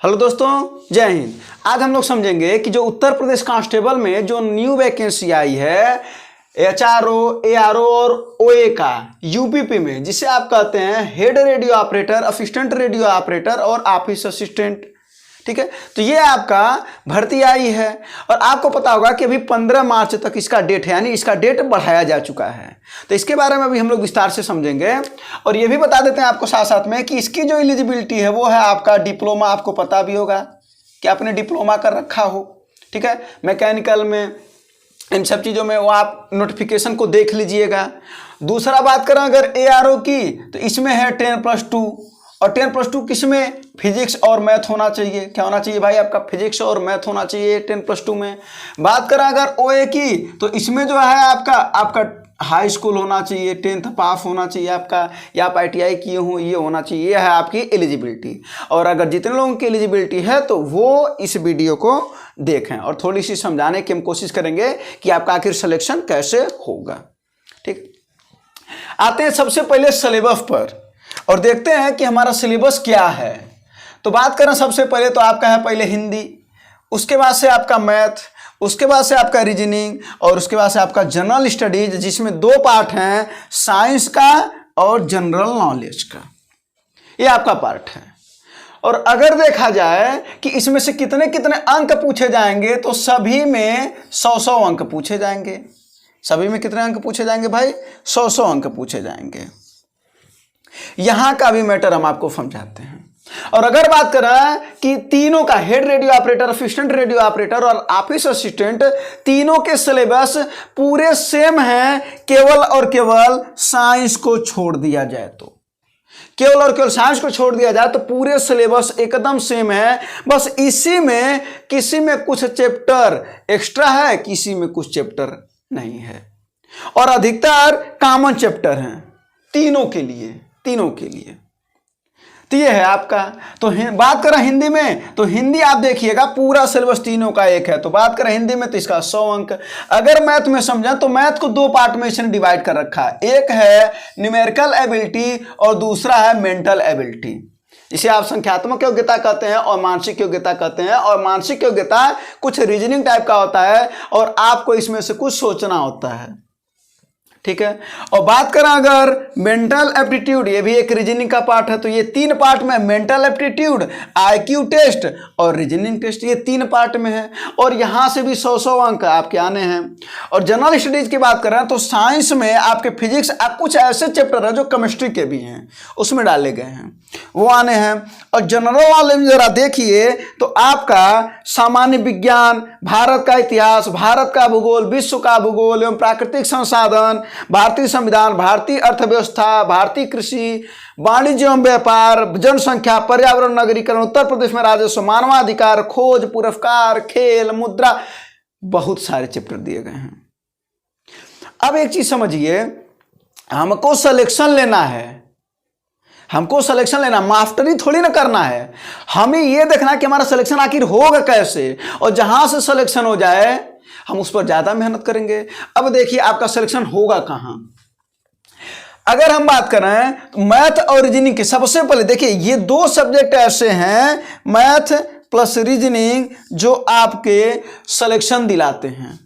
Hello दोस्तों, जय हिंद। आज हम लोग समझेंगे कि जो उत्तर प्रदेश कांस्टेबल में जो न्यू वैकेंसी आई है एचआरओ, एआरओ और ओए का यूपीपी में, जिसे आप कहते हैं head radio operator, assistant radio operator और ऑफिस असिस्टेंट। ठीक है, तो ये आपका भर्ती आई है और आपको पता होगा कि अभी 15 मार्च तक इसका डेट है, यानी इसका डेट बढ़ाया जा चुका है। तो इसके बारे में अभी हम लोग विस्तार से समझेंगे और ये भी बता देते हैं आपको साथ साथ में कि इसकी जो एलिजिबिलिटी है वो है आपका डिप्लोमा। आपको पता भी होगा कि आपने डिप्लोमा कर रखा हो, ठीक है, मैकेनिकल में, इन सब चीज़ों में, वो आप नोटिफिकेशन को देख लीजिएगा। दूसरा बात करें अगर एआरओ की, तो इसमें है 10+2 और 10+2 किसमें? फिजिक्स और मैथ होना चाहिए। क्या होना चाहिए भाई? आपका फिजिक्स और मैथ होना चाहिए 10+2 में। बात करें अगर ओए की, तो इसमें जो है आपका हाई स्कूल होना चाहिए, 10th पास होना चाहिए आपका, या आप ITI किए हो, ये होना चाहिए। ये है आपकी एलिजिबिलिटी। और अगर जितने लोगों की एलिजिबिलिटी है तो वो इस वीडियो को देखें और थोड़ी सी समझाने की हम कोशिश करेंगे कि आपका आखिर सिलेक्शन कैसे होगा। ठीक, आते हैं सबसे पहले सिलेबस पर और देखते हैं कि हमारा सिलेबस क्या है। तो बात करें सबसे पहले तो आपका है पहले हिंदी, उसके बाद से आपका मैथ, उसके बाद से आपका रीजनिंग और उसके बाद से आपका जनरल स्टडीज, जिसमें 2 पार्ट हैं, साइंस का और जनरल नॉलेज का। ये आपका पार्ट है। और अगर देखा जाए कि इसमें से कितने कितने अंक पूछे जाएंगे, तो सभी में 100-100 अंक पूछे जाएंगे। सभी में कितने अंक पूछे जाएंगे भाई? 100-100 अंक पूछे जाएंगे। यहां का भी मैटर हम आपको समझाते हैं। और अगर बात करें कि तीनों का head radio operator, assistant radio operator और ऑफिस असिस्टेंट, तीनों के सिलेबस पूरे सेम हैं, केवल और केवल साइंस को छोड़ दिया जाए तो। केवल और केवल साइंस को छोड़ दिया जाए तो पूरे सिलेबस एकदम सेम है। बस इसी में किसी में कुछ चैप्टर एक्स्ट्रा है, किसी में कुछ चैप्टर नहीं है और अधिकतर कॉमन चैप्टर हैं तीनों के लिए। तो ये है आपका। तो बात करें हिंदी में, तो हिंदी आप देखिएगा पूरा सिलेबस तीनों का एक है। तो बात करें हिंदी में तो इसका 100 अंक। अगर मैथ में समझें तो मैथ को 2 पार्ट में इसने डिवाइड कर रखा है। एक है न्यूमेरिकल एबिलिटी और दूसरा है मेंटल एबिलिटी। इसे आप संख्यात्मक योग्यता कहते हैं और मानसिक योग्यता कहते हैं। और मानसिक योग्यता कुछ रीजनिंग टाइप का होता है और आपको इसमें से कुछ सोचना होता है, ठीक है। और बात करें अगर मेंटल एप्टीट्यूड, ये भी एक रीजनिंग का पार्ट है। तो ये 3 पार्ट में, मेंटल एप्टीट्यूड, IQ टेस्ट और रीजनिंग टेस्ट, ये 3 पार्ट में है और यहां से भी 100-100 अंक आपके आने हैं। और जनरल स्टडीज की बात करें तो साइंस में आपके फिजिक्स, कुछ ऐसे चैप्टर है जो केमिस्ट्री के भी हैं, उसमें डाले गए हैं, वो आने हैं। और जनरल नॉलेज जरा देखिए तो आपका सामान्य विज्ञान, भारत का इतिहास, भारत का भूगोल, विश्व का भूगोल एवं प्राकृतिक संसाधन, भारतीय संविधान, भारतीय अर्थव्यवस्था, भारतीय कृषि, वाणिज्य एवं व्यापार, जनसंख्या, पर्यावरण, नगरीकरण, उत्तर प्रदेश में राजस्व, मानवाधिकार, खोज, पुरस्कार, खेल, मुद्रा, बहुत सारे चैप्टर दिए गए हैं। अब एक चीज समझिए, हमको सिलेक्शन लेना है, मास्टरी थोड़ी ना करना है। हमें यह देखना कि हमारा सिलेक्शन आखिर होगा कैसे, और जहां से सिलेक्शन हो जाए हम उस पर ज्यादा मेहनत करेंगे। अब देखिए आपका सिलेक्शन होगा कहां। अगर हम बात करें तो मैथ और रीजनिंग की, सबसे पहले देखिए ये 2 सब्जेक्ट ऐसे हैं, मैथ प्लस रीजनिंग, जो आपके सिलेक्शन दिलाते हैं।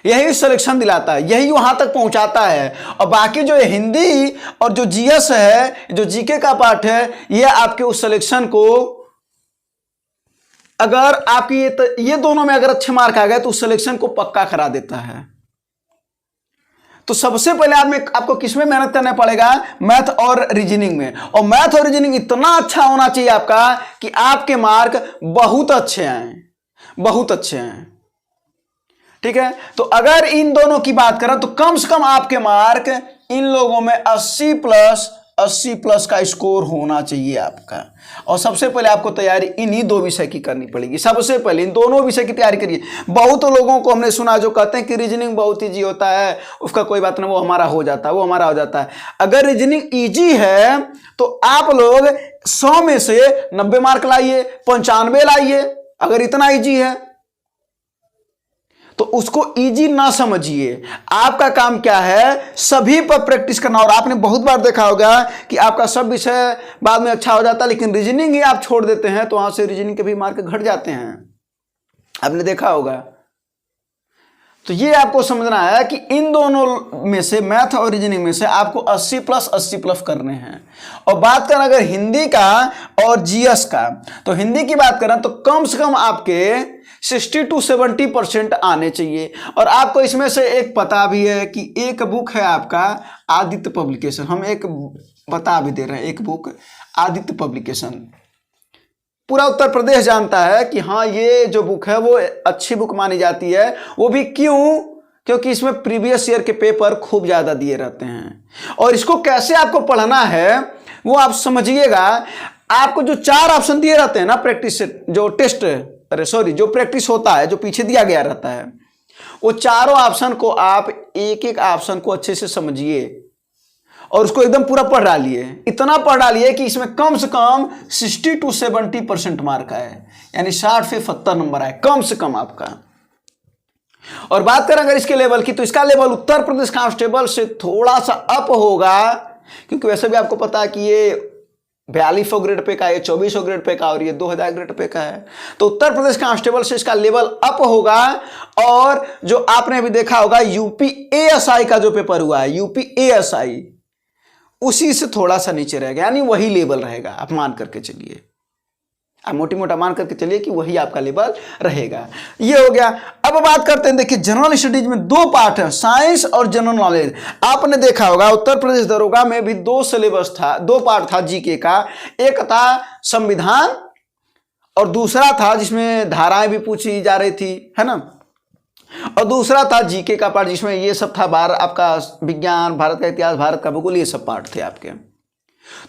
यही सिलेक्शन दिलाता है, यही वहां तक पहुंचाता है। और बाकी जो हिंदी और जो GS है, जो GK का पार्ट है, ये आपके उस सिलेक्शन को, अगर आपकी ये दोनों में अगर अच्छे मार्क आ गए तो उस सिलेक्शन को पक्का करा देता है। तो सबसे पहले आपको किसमें मेहनत करना पड़ेगा? मैथ और रीजनिंग में। और मैथ और रीजनिंग इतना अच्छा होना चाहिए आपका कि आपके मार्क बहुत अच्छे आए, ठीक है। तो अगर इन दोनों की बात करें तो कम से कम आपके मार्क इन लोगों में 80 प्लस का स्कोर होना चाहिए आपका। और सबसे पहले आपको तैयारी इन्हीं 2 विषय की करनी पड़ेगी। सबसे पहले इन दोनों विषय की तैयारी करिए। बहुत लोगों को हमने सुना जो कहते हैं कि रीजनिंग बहुत ईजी होता है, उसका कोई बात नहीं, वो हमारा हो जाता है। अगर रीजनिंग ईजी है तो आप लोग 100 में से 90 मार्क लाइए, 95 लाइए, अगर इतना ईजी है तो उसको इजी ना समझिए। आपका काम क्या है, सभी पर प्रैक्टिस करना। और आपने बहुत बार देखा होगा कि आपका सब विषय बाद में अच्छा हो जाता है, लेकिन रीजनिंग ही आप छोड़ देते हैं तो वहां से रीजनिंग के भी मार्क घट जाते हैं, आपने देखा होगा। तो ये आपको समझना है कि इन दोनों में से, मैथ और रीजनिंग में से आपको 80+80+ करने हैं। और बात करें अगर हिंदी का और जीएस का, तो हिंदी की बात करें तो कम से कम आपके 60-70% आने चाहिए। और आपको इसमें से एक पता भी है कि एक बुक है आपका आदित्य पब्लिकेशन, हम एक बता भी दे रहे हैं, एक बुक आदित्य पब्लिकेशन, पूरा उत्तर प्रदेश जानता है कि हाँ ये जो बुक है वो अच्छी बुक मानी जाती है। वो भी क्यों? क्योंकि इसमें प्रीवियस ईयर के पेपर खूब ज़्यादा दिए रहते हैं। और इसको कैसे आपको पढ़ना है वो आप समझिएगा। आपको जो 4 ऑप्शन दिए रहते हैं ना प्रैक्टिस, जो टेस्ट, जो प्रैक्टिस होता है, जो पीछे दिया गया रहता है, वो चारों ऑप्शन को आप एक एक ऑप्शन को अच्छे से समझिए और उसको एकदम पूरा पढ़ डालिए। इतना पढ़ डालिए कि इसमें कम से कम 60-70% मार्क आए, यानी 60 से 70 नंबर आए कम से कम आपका। और बात करें अगर इसके लेवल की, तो इसका लेवल उत्तर प्रदेश कांस्टेबल से थोड़ा सा अप होगा, क्योंकि वैसे भी आपको पता है कि ये 4200 ग्रेड पे का, ये 2400 ग्रेड पे का और ये 2000 ग्रेड पे का है। तो उत्तर प्रदेश कांस्टेबल से इसका लेवल अप होगा। और जो आपने भी देखा होगा यूपी एएसआई का जो पेपर हुआ है, यूपी एएसआई, उसी से थोड़ा सा नीचे रहेगा, यानी वही लेवल रहेगा। आप मान करके चलिए, आप मोटी मोटा मान करके चलिए कि वही आपका लेवल रहेगा। ये हो गया। अब बात करते हैं, देखिए जनरल स्टडीज में 2 पार्ट है, साइंस और जनरल नॉलेज। आपने देखा होगा उत्तर प्रदेश दरोगा में भी 2 सिलेबस था, 2 पार्ट था जीके का। एक था संविधान और दूसरा था जिसमें धाराएं भी पूछी जा रही थी, है ना, और दूसरा था जीके का पार्ट जिसमें ये सब था, आपका विज्ञान, भारत का इतिहास, भारत का भूगोल, ये सब पार्ट थे आपके।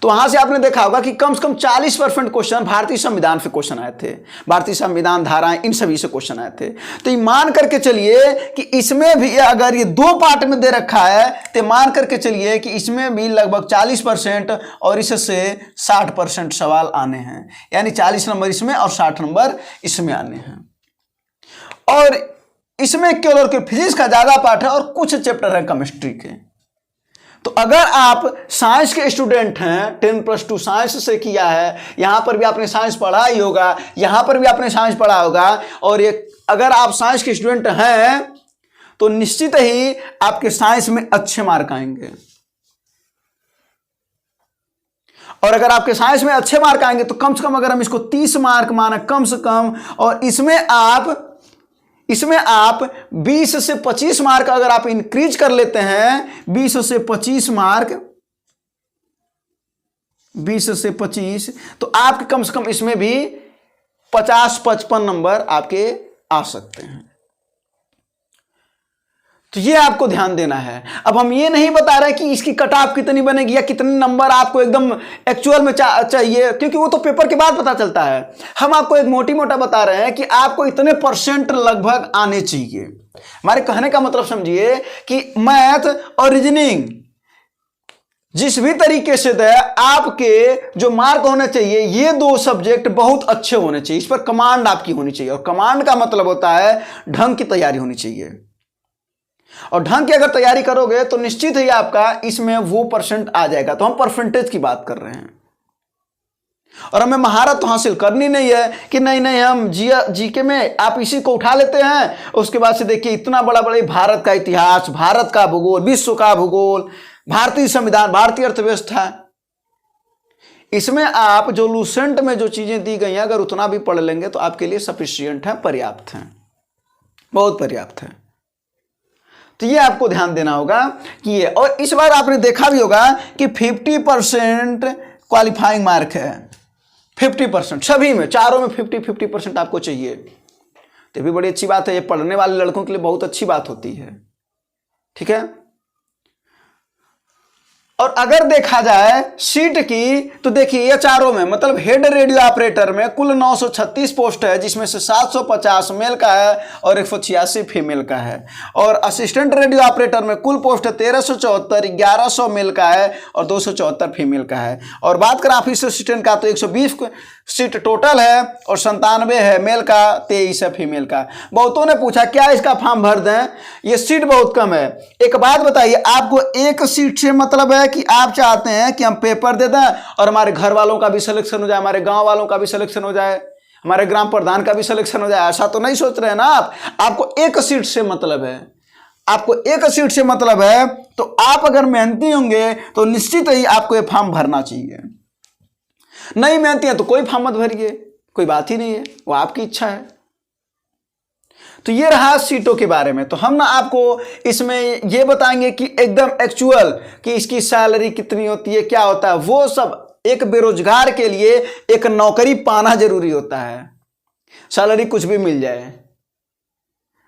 तो वहां से आपने देखा होगा कि कम से कम 40% क्वेश्चन भारतीय संविधान से क्वेश्चन आए थे, भारतीय संविधान, धाराएं, इन सभी से क्वेश्चन आए थे। तो ये मान करके चलिए कि इसमें भी अगर ये 2 पार्ट में दे रखा है तो मान करके चलिए कि इसमें भी लगभग 40% और इससे 60% सवाल आने हैं, यानी 40 नंबर इसमें और 60 नंबर इसमें आने हैं। और इसमें केवल फिजिक्स का ज्यादा पार्ट है और कुछ चैप्टर है केमिस्ट्री के। तो अगर आप साइंस के स्टूडेंट हैं, 10+2 साइंस से किया है, यहां पर भी आपने साइंस पढ़ा ही होगा, यहां पर भी आपने साइंस पढ़ा होगा, और ये अगर आप साइंस के स्टूडेंट हैं तो निश्चित ही आपके साइंस में अच्छे मार्क आएंगे। और अगर आपके साइंस में अच्छे मार्क आएंगे तो कम से कम अगर हम इसको 30 मार्क माना कम से कम, और इसमें आप 20 से 25 मार्क अगर आप इंक्रीज कर लेते हैं, 20 से 25 मार्क, 20 से 25, तो आपके कम से कम इसमें भी 50-55 नंबर आपके आ सकते हैं। तो ये आपको ध्यान देना है। अब हम ये नहीं बता रहे कि इसकी कट ऑफ कितनी बनेगी या कितने नंबर आपको एकदम एक्चुअल में चाहिए, क्योंकि वो तो पेपर के बाद पता चलता है। हम आपको एक मोटी मोटा बता रहे हैं कि आपको इतने % लगभग आने चाहिए। हमारे कहने का मतलब समझिए कि मैथ और रीजनिंग जिस भी तरीके से दे, आपके जो मार्क होने चाहिए, ये 2 सब्जेक्ट बहुत अच्छे होने चाहिए। इस पर कमांड आपकी होनी चाहिए, और कमांड का मतलब होता है ढंग की तैयारी होनी चाहिए। और ढंग की अगर तैयारी करोगे तो निश्चित ही आपका इसमें वो % आ जाएगा। तो हम परसेंटेज की बात कर रहे हैं, और हमें महारत हासिल करनी नहीं है कि नहीं हम जीके में आप इसी को उठा लेते हैं, उसके बाद से देखिए इतना बड़ा भारत का इतिहास, भारत का भूगोल, विश्व का भूगोल, भारतीय संविधान, भारतीय अर्थव्यवस्था, इसमें आप जो लूसेंट में जो चीजें दी गई हैं अगर उतना भी पढ़ लेंगे तो आपके लिए सफिशिएंट है, पर्याप्त है, बहुत पर्याप्त है। तो ये आपको ध्यान देना होगा कि ये, और इस बार आपने देखा भी होगा कि 50% क्वालिफाइंग मार्क है, 50% सभी में, चारों में 50% आपको चाहिए। तो भी बड़ी अच्छी बात है, ये पढ़ने वाले लड़कों के लिए बहुत अच्छी बात होती है, ठीक है। और अगर देखा जाए सीट की तो देखिए ये चारों में मतलब हेड रेडियो ऑपरेटर में कुल 936 पोस्ट है, जिसमें से 750 मेल का है और 186 फीमेल का है। और असिस्टेंट रेडियो ऑपरेटर में कुल पोस्ट 1374, 1100 मेल का है और 274 फीमेल का है। और बात करें ऑफिस असिस्टेंट का तो 120 सीट टोटल है और 97 है मेल का, 23 है फीमेल का। बहुतों ने पूछा क्या इसका फॉर्म भर दें, ये सीट बहुत कम है। एक बात बताइए, आपको एक सीट से मतलब है कि आप चाहते हैं कि हम पेपर दे दें और हमारे घर वालों का भी सिलेक्शन हो जाए, हमारे गांव वालों का भी सिलेक्शन हो जाए, हमारे ग्राम प्रधान का भी सिलेक्शन हो जाए? ऐसा तो नहीं सोच रहे हैं ना आप। आपको एक सीट से मतलब है, आपको एक सीट से मतलब है। तो आप अगर मेहनती होंगे तो निश्चित ही आपको ये फॉर्म भरना चाहिए। नहीं मेहनती है तो कोई फॉर्म मत भरिए, कोई बात ही नहीं है, वो आपकी इच्छा है। तो ये रहा सीटों के बारे में। तो हम ना आपको इसमें ये बताएंगे कि एकदम एक्चुअल कि इसकी सैलरी कितनी होती है, क्या होता है, वो सब एक बेरोजगार के लिए एक नौकरी पाना जरूरी होता है। सैलरी कुछ भी मिल जाए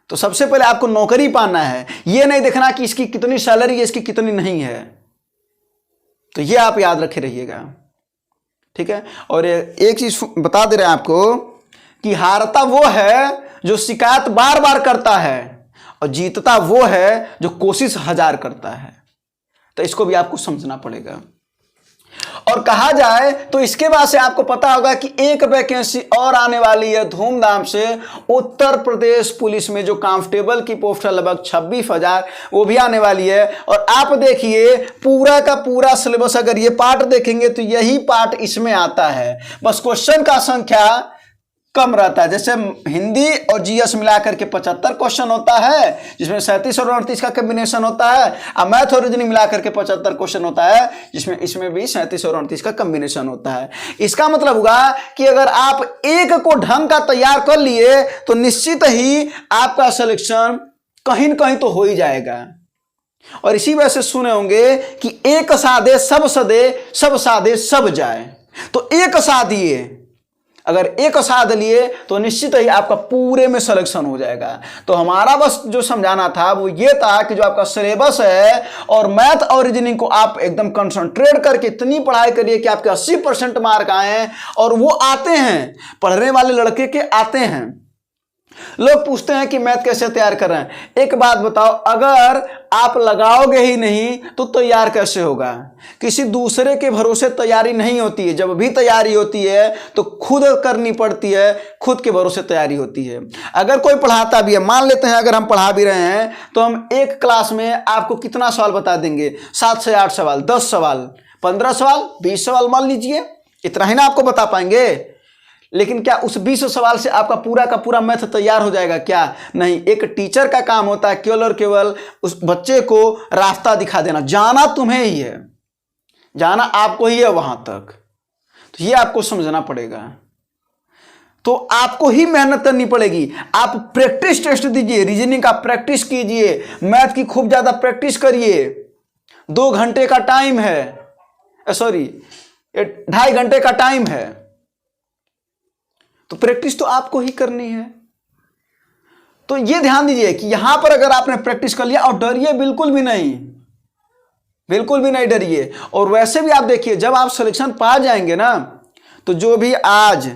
तो सबसे पहले आपको नौकरी पाना है, ये नहीं देखना कि इसकी कितनी सैलरी है, इसकी कितनी नहीं है। तो ये आप याद रखे रहिएगा, ठीक है। और एक चीज बता दे रहे हैं आपको कि हारता वो है जो शिकायत बार बार करता है और जीतता वो है जो कोशिश 1000 करता है। तो इसको भी आपको समझना पड़ेगा। और कहा जाए तो इसके बाद से आपको पता होगा कि एक वैकेंसी और आने वाली है धूमधाम से। उत्तर प्रदेश पुलिस में जो कांस्टेबल की पोस्ट है लगभग 26,000, वो भी आने वाली है। और आप देखिए पूरा का पूरा सिलेबस, अगर ये पार्ट देखेंगे तो यही पार्ट इसमें आता है। बस क्वेश्चन का संख्या कम रहता है। जैसे हिंदी और जीएस मिलाकर के 75 क्वेश्चन होता है, जिसमें 37 और 38 का कॉम्बिनेशन होता है। और मैथ और रीजनिंग मिलाकर के 75 क्वेश्चन होता है, जिसमें इसमें भी 37 और 38 का कॉम्बिनेशन होता है। इसका मतलब हुआ कि अगर आप एक को ढंग का तैयार कर लिए तो निश्चित ही आपका सिलेक्शन कहीं न कहीं तो हो ही जाएगा। और इसी वजह से सुने होंगे कि एक साधे सब सदे, सब साधे सब जाए। तो एक साधिए, अगर एक साध लिए तो निश्चित ही आपका पूरे में सिलेक्शन हो जाएगा। तो हमारा बस जो समझाना था वो ये था कि जो आपका सिलेबस है और मैथ और रीजनिंग को आप एकदम कंसंट्रेट करके इतनी पढ़ाई करिए कि आपके 80% मार्क आए। और वो आते हैं, पढ़ने वाले लड़के के आते हैं। लोग पूछते हैं कि मैथ कैसे तैयार कर रहे हैं। एक बात बताओ, अगर आप लगाओगे ही नहीं तो तैयार कैसे होगा? किसी दूसरे के भरोसे तैयारी नहीं होती है। जब भी तैयारी होती है तो खुद करनी पड़ती है, खुद के भरोसे तैयारी होती है। अगर कोई पढ़ाता भी है, मान लेते हैं अगर हम पढ़ा भी रहे हैं तो हम एक क्लास में आपको कितना सवाल बता देंगे? 7 से 8 सवाल, 10 सवाल, 15 सवाल, 20 सवाल मान लीजिए, इतना ही ना आपको बता पाएंगे। लेकिन क्या उस 20 सवाल से आपका पूरा का पूरा मैथ तैयार हो जाएगा? क्या नहीं। एक टीचर का काम होता है केवल और केवल उस बच्चे को रास्ता दिखा देना। जाना तुम्हें ही है, जाना आपको ही है वहां तक। तो ये आपको समझना पड़ेगा। तो आपको ही मेहनत करनी पड़ेगी। आप प्रैक्टिस टेस्ट दीजिए, रीजनिंग का प्रैक्टिस कीजिए, मैथ की खूब ज्यादा प्रैक्टिस करिए। 2 घंटे का टाइम है, सॉरी 2.5 घंटे का टाइम है। तो प्रैक्टिस तो आपको ही करनी है। तो ये ध्यान दीजिए कि यहां पर अगर आपने प्रैक्टिस कर लिया, और डरिए बिल्कुल भी नहीं, बिल्कुल भी नहीं डरिए। और वैसे भी आप देखिए, जब आप सिलेक्शन पा जाएंगे ना, तो जो भी आज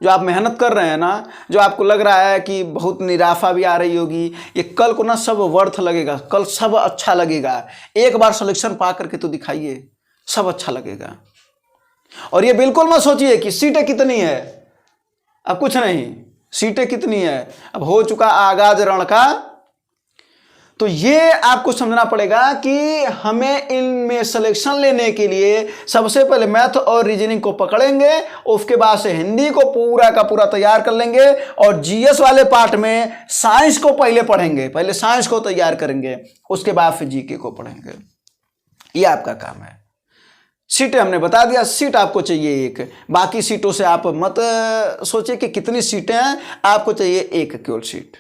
जो आप मेहनत कर रहे हैं ना, जो आपको लग रहा है कि बहुत निराशा भी आ रही होगी, ये कल को ना सब वर्थ लगेगा, कल सब अच्छा लगेगा। एक बार सिलेक्शन पा करके तो दिखाइए, सब अच्छा लगेगा। और ये बिल्कुल मत सोचिए कि सीटें कितनी है, अब कुछ नहीं, सीटें कितनी है, अब हो चुका आगाज रण का। तो ये आपको समझना पड़ेगा कि हमें इनमें सिलेक्शन लेने के लिए सबसे पहले मैथ और रीजनिंग को पकड़ेंगे, उसके बाद से हिंदी को पूरा का पूरा तैयार कर लेंगे, और जीएस वाले पार्ट में साइंस को पहले पढ़ेंगे, पहले साइंस को तैयार करेंगे, उसके बाद फिर जीके को पढ़ेंगे। ये आपका काम है। सीटें हमने बता दिया, सीट आपको चाहिए एक, बाकी सीटों से आप मत सोचिए कि कितनी सीटें हैं, आपको चाहिए एक केवल सीट।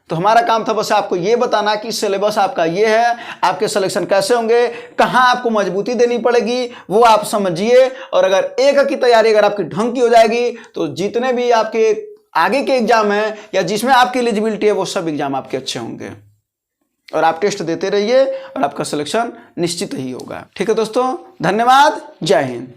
तो हमारा काम था बस आपको ये बताना कि सिलेबस आपका ये है, आपके सिलेक्शन कैसे होंगे, कहाँ आपको मजबूती देनी पड़ेगी वो आप समझिए। और अगर एक की तैयारी अगर आपकी ढंग की हो जाएगी तो जितने भी आपके आगे के एग्जाम हैं या जिसमें आपकी एलिजिबिलिटी है वो सब एग्जाम आपके अच्छे होंगे। और आप टेस्ट देते रहिए और आपका सिलेक्शन निश्चित ही होगा। ठीक है दोस्तों, धन्यवाद, जय हिंद।